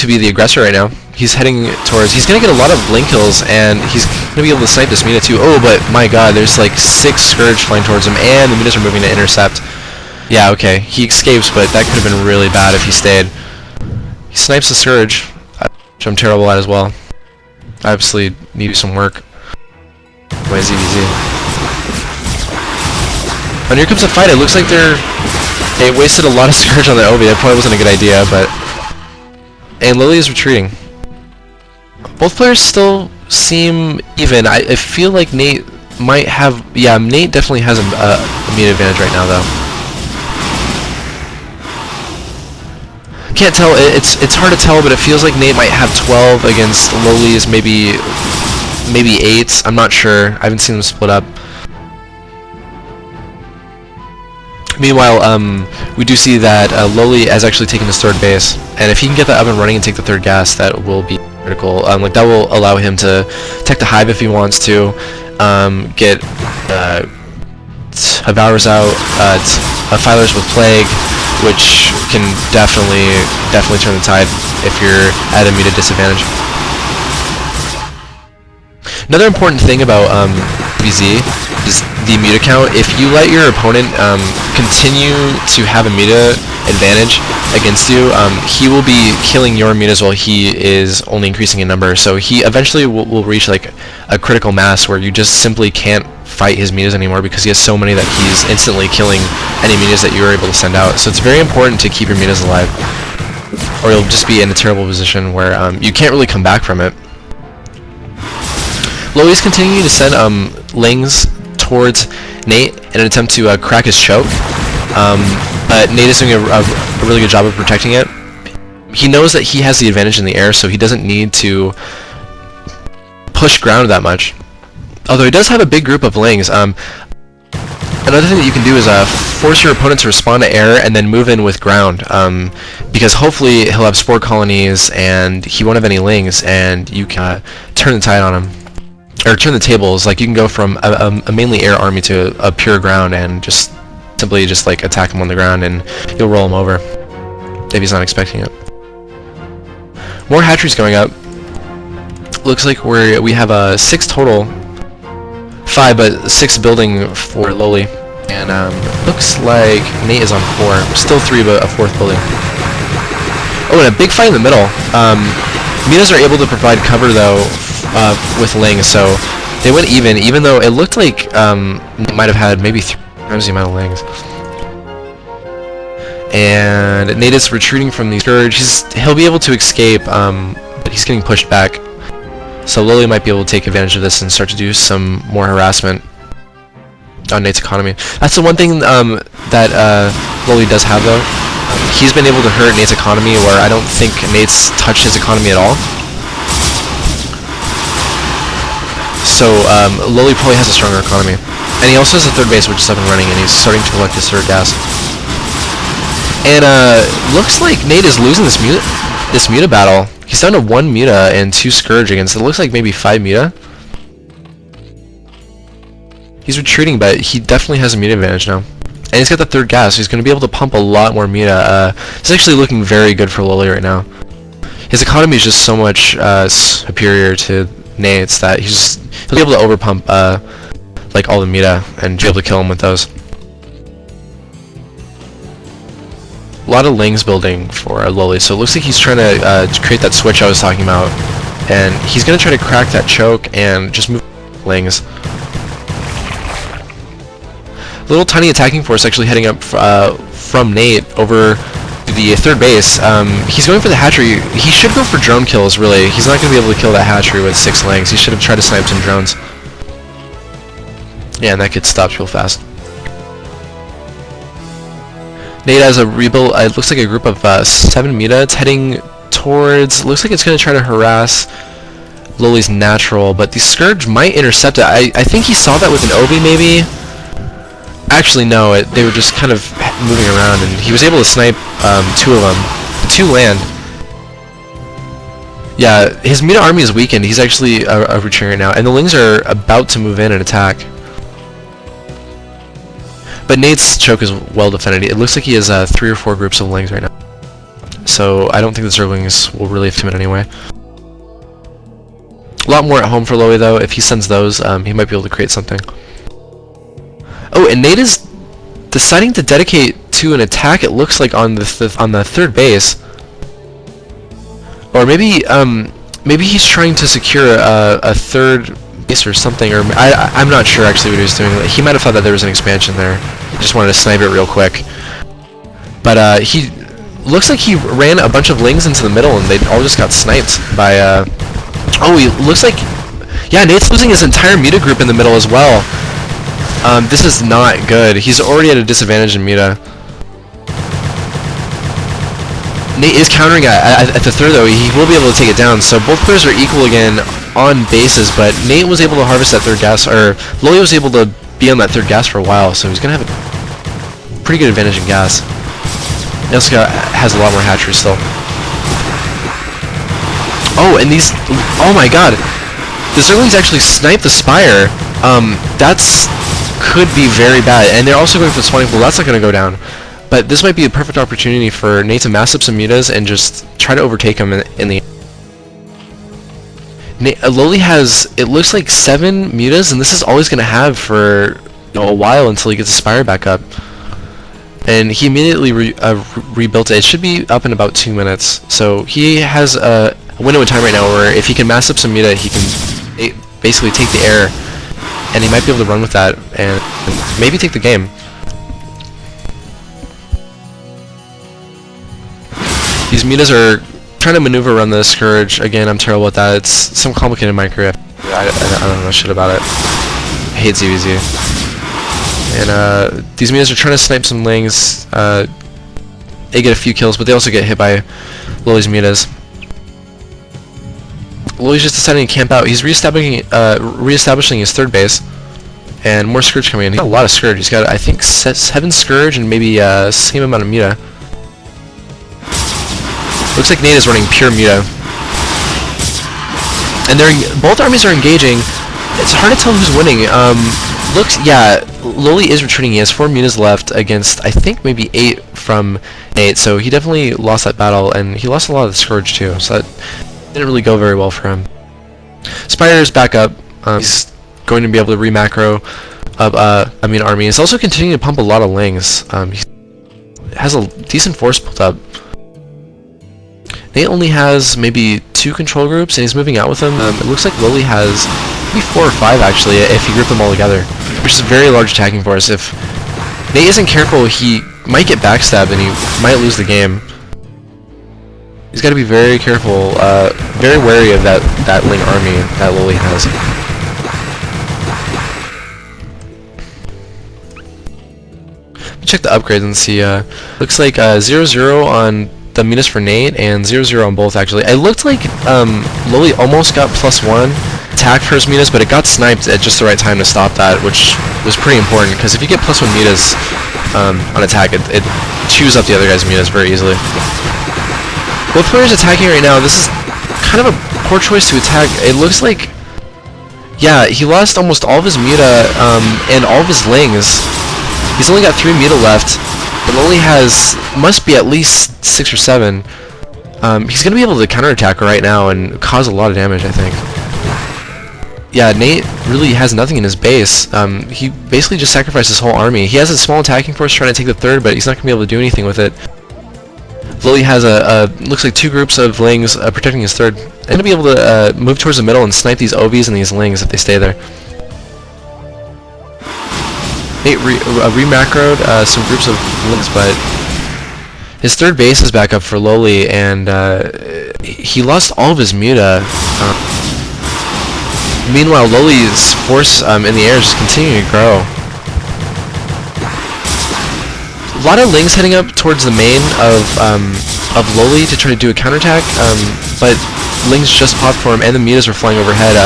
to be the aggressor right now. He's heading towards... He's going to get a lot of link kills, and he's going to be able to snipe this Mina too. Oh, but my god, there's like 6 Scourge flying towards him, and the Minas are moving to intercept. Yeah, okay. He escapes, but that could have been really bad if he stayed. He snipes the Scourge, which I'm terrible at as well. I obviously need to do some work. My ZVZ. And here comes a fight. It looks like they wasted a lot of Scourge on the Obi. That probably wasn't a good idea, but... And Loli is retreating. Both players still seem even. I feel like Nate might have... Yeah, Nate definitely has a meat advantage right now, though. Can't tell. It's hard to tell, but it feels like Nate might have 12 against Loli's maybe 8. I'm not sure. I haven't seen them split up. Meanwhile, we do see that Loli has actually taken his 3rd base, and if he can get that up and running and take the 3rd gas, that will be critical. Like that will allow him to tech the hive if he wants to, get Devourers out, Filers with Plague, which can definitely turn the tide if you're at a muted disadvantage. Another important thing about VZ is the muta count. If you let your opponent continue to have a muta advantage against you, he will be killing your mutas while he is only increasing in number. So he eventually will reach like a critical mass where you just simply can't fight his mutas anymore because he has so many that he's instantly killing any mutas that you are able to send out. So it's very important to keep your mutas alive, or you'll just be in a terrible position where you can't really come back from it. Loli's continuing to send Lings towards Nate in an attempt to crack his choke, but Nate is doing a really good job of protecting it. He knows that he has the advantage in the air, so he doesn't need to push ground that much. Although he does have a big group of Lings. Another thing that you can do is force your opponent to respond to air and then move in with ground, because hopefully he'll have spore colonies and he won't have any Lings, and you can turn the tide on him. Or turn the tables. Like you can go from a mainly air army to a pure ground and just simply like attack him on the ground, and you'll roll him over if he's not expecting it. More hatcheries going up. Looks like we have 6 total. 5, but 6 building for Loli, and looks like Nate is on 4. Still 3, but a 4th building. Oh, and a big fight in the middle. Minas are able to provide cover though with Ling, so they went even though it looked like Nate might have had maybe 3 times the amount of Lings. And Nate is retreating from the Scourge. He'll be able to escape, but he's getting pushed back. So Loli might be able to take advantage of this and start to do some more harassment on Nate's economy. That's the one thing that Loli does have though. He's been able to hurt Nate's economy where I don't think Nate's touched his economy at all. So Loli probably has a stronger economy. And he also has a 3rd base which is up and running, and he's starting to collect his 3rd gas. And looks like Nate is losing this muta battle. He's down to 1 muta and 2 Scourge against, it looks like maybe 5 muta. He's retreating, but he definitely has a muta advantage now. And he's got the 3rd gas, so he's going to be able to pump a lot more muta. It's actually looking very good for Loli right now. His economy is just so much superior to Nate's that he'll be able to overpump like all the muta and be able to kill him with those. A lot of Lings building for Loli, so it looks like he's trying to create that switch I was talking about, and he's going to try to crack that choke and just move Lings. Little tiny attacking force actually heading up from Nate over the 3rd base. He's going for the hatchery. He should go for drone kills, really. He's not going to be able to kill that hatchery with 6 Lings. He should have tried to snipe some drones. Yeah, and that gets stopped real fast. Nate has a rebuild, it looks like a group of 7 muta. It's heading towards, looks like it's going to try to harass Loli's natural, but the Scourge might intercept it. I think he saw that with an Obi maybe. Actually no, they were just kind of moving around, and he was able to snipe 2 of them. 2 land. Yeah, his muta army is weakened. He's actually retreating right now, and the Lings are about to move in and attack. But Nate's choke is well defended. It looks like he has 3 or 4 groups of Lings right now. so I don't think the Zerglings will really affect him in any way. A lot more at home for Loli though. If he sends those, he might be able to create something. Oh, and Nate is deciding to dedicate to an attack, it looks like, on the third base. Or maybe maybe he's trying to secure a third base or something, or I'm not sure actually what he was doing. He might have thought that there was an expansion there. He just wanted to snipe it real quick. But he looks like he ran a bunch of lings into the middle and they all just got sniped by oh, he looks like, yeah, Nate's losing his entire Muta group in the middle as well. This is not good. He's already at a disadvantage in Muta. Nate is countering at the third though. He will be able to take it down, so both players are equal again on bases, but Nate was able to harvest that third gas, or Loli was able to be on that third gas for a while, so he's going to have a pretty good advantage in gas. He also has a lot more hatchery still. Oh, and these, oh my god, the Zerglings actually sniped the Spire. That's could be very bad, and they're also going for the spawning pool. That's not going to go down. But this might be a perfect opportunity for Nate to mass up some mutas and just try to overtake him in the... Loli has, it looks like 7 mutas, and this is all he's going to have for a while until he gets the Spire back up. And he immediately rebuilt it. It should be up in about 2 minutes. So he has a window in time right now where if he can mass up some muta, he can basically take the air, and he might be able to run with that and maybe take the game. These mutas are trying to maneuver around the Scourge. Again, I'm terrible at that. It's some complicated micro. I don't know shit about it. I hate ZVZ. And these mutas are trying to snipe some lings. They get a few kills, but they also get hit by Loli's mutas. Loli's just deciding to camp out. He's reestablishing his third base. And more Scourge coming in. He's got a lot of Scourge. He's got, I think, 7 Scourge and maybe same amount of muta. Looks like Nate is running pure muta. And both armies are engaging. It's hard to tell who's winning. Yeah, Loli is retreating. He has 4 mutas left against, I think, maybe 8 from Nate. So he definitely lost that battle, and he lost a lot of the Scourge too. So that didn't really go very well for him. Spire is back up. He's going to be able to re-macro up, army. He's also continuing to pump a lot of lings. He has a decent force built up. Nate only has maybe 2 control groups, and he's moving out with them. It looks like Loli has maybe 4 or 5 actually, if you group them all together, which is a very large attacking force. If Nate isn't careful, he might get backstabbed and he might lose the game. He's got to be very careful, very wary of that Ling army that Loli has. Check the upgrades and see. Looks like 0-0 on the mutas for Nate and 0-0 on both actually. It looked like Loli almost got +1 attack for his mutas, but it got sniped at just the right time to stop that, which was pretty important because if you get +1 mutas on attack, it chews up the other guy's mutas very easily. Both players attacking right now. This is kind of a poor choice to attack. It looks like, yeah, he lost almost all of his muta and all of his lings. He's only got 3 muta left. But Loli must be at least 6 or 7. He's going to be able to counterattack right now and cause a lot of damage, I think. Yeah, Nate really has nothing in his base. He basically just sacrificed his whole army. He has a small attacking force trying to take the third, but he's not going to be able to do anything with it. Loli has looks like 2 groups of lings protecting his third. They're going to be able to move towards the middle and snipe these OVs and these lings if they stay there. Nate re-macroed some groups of lings, but his third base is back up for Loli, and he lost all of his muta. Meanwhile, Loli's force in the air is just continuing to grow. A lot of lings heading up towards the main of Loli to try to do a counterattack, but lings just popped for him, and the mutas were flying overhead.